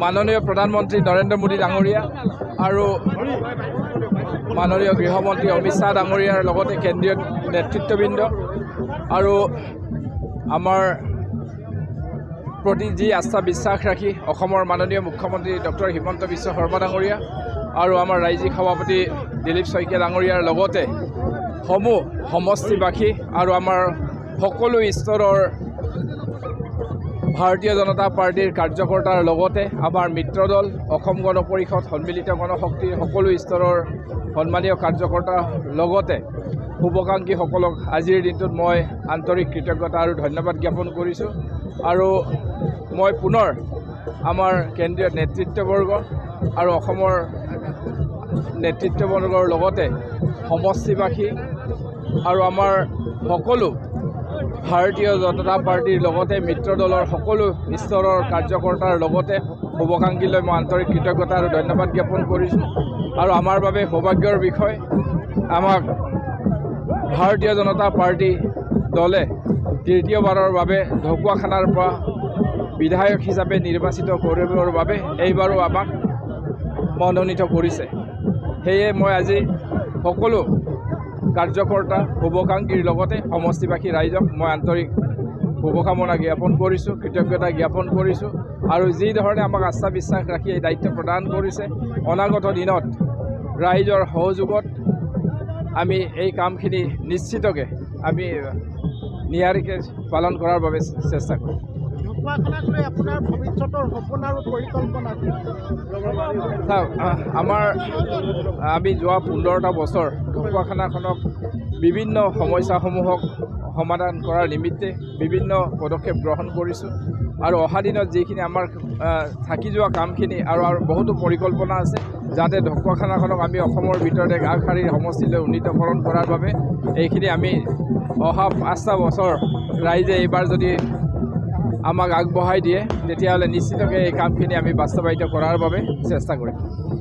মাননীয় প্ৰধানমন্ত্ৰী নৰেন্দ্ৰ মোদী ডাঙৰীয়া আৰু মাননীয় গৃহমন্ত্ৰী অমিত শ্বাহ ডাঙৰীয়াৰ লগতে কেন্দ্ৰীয় নেতৃত্ববৃন্দ আৰু আমাৰ প্ৰতি যি আস্থা বিশ্বাস ৰাখি অসমৰ মাননীয় মুখ্যমন্ত্ৰী ডক্টৰ হিমন্ত বিশ্ব শৰ্মা ডাঙৰীয়া আৰু আমাৰ ৰাজ্যিক সভাপতি দিলীপ শইকীয়া ডাঙৰীয়াৰ লগতে সমূহ সমষ্টিবাসী আৰু আমাৰ সকলো স্তৰৰ ভাৰতীয় জনতা পাৰ্টিৰ কাৰ্যকৰ্তাৰ লগতে আমাৰ মিত্ৰদল অসম গণ পৰিষদ সন্মিলিত গণশক্তিৰ সকলো স্তৰৰ সন্মানীয় কাৰ্যকৰ্তাৰ লগতে শুভাকাংক্ষীসকলক আজিৰ দিনটোত মই আন্তৰিক কৃতজ্ঞতা আৰু ধন্যবাদ জ্ঞাপন কৰিছোঁ। আৰু মই পুনৰ আমাৰ কেন্দ্ৰীয় নেতৃত্ববৰ্গ আৰু অসমৰ নেতৃত্ববৰ্গৰ লগতে সমষ্টিবাসী আৰু আমাৰ সকলো ভাৰতীয় জনতা পাৰ্টিৰ লগতে মিত্ৰদলৰ সকলো স্তৰৰ কাৰ্যকৰ্তাৰ লগতে শুভাকাংক্ষীলৈ মই আন্তৰিক কৃতজ্ঞতা আৰু ধন্যবাদ জ্ঞাপন কৰিছোঁ। আৰু আমাৰ বাবে সৌভাগ্যৰ বিষয় আমাক ভাৰতীয় জনতা পাৰ্টি দলে তৃতীয়বাৰৰ বাবে ঢকুৱাখানাৰ পৰা বিধায়ক হিচাপে নিৰ্বাচিত কৰিবৰ বাবে এইবাৰো আমাক মনোনীত কৰিছে। সেয়ে মই আজি সকলো কাৰ্যকৰ্তা শুভাকাংক্ষীৰ লগতে সমষ্টিবাসী ৰাইজক মই আন্তৰিক শুভকামনা জ্ঞাপন কৰিছোঁ, কৃতজ্ঞতা জ্ঞাপন কৰিছোঁ। আৰু যি ধৰণে আমাক আস্থা বিশ্বাস ৰাখি এই দায়িত্ব প্ৰদান কৰিছে, অনাগত দিনত ৰাইজৰ সহযোগত আমি এই কামখিনি নিশ্চিতকৈ আমি নিয়াৰিকৈ পালন কৰাৰ বাবে চেষ্টা কৰিম। আমি যোৱা 15টা বছৰ ঢকুৱাখানাখনক বিভিন্ন সমস্যাসমূহক সমাধান কৰাৰ নিমিত্তে বিভিন্ন পদক্ষেপ গ্ৰহণ কৰিছোঁ। আৰু অহা দিনত যিখিনি আমাৰ থাকি যোৱা কামখিনি আৰু বহুতো পৰিকল্পনা আছে, যাতে ঢকুৱাখানাখনক আমি অসমৰ ভিতৰতে এক আগশাৰীৰ সমষ্টিলৈ উন্নীতকৰণ কৰাৰ বাবে এইখিনি আমি অহা 5টা বছৰ ৰাইজে এইবাৰ যদি আমাক আগবঢ়াই দিয়ে, তেতিয়াহ'লে নিশ্চিতকৈ এই কামখিনি আমি বাস্তৱায়িত কৰাৰ বাবে চেষ্টা কৰিম।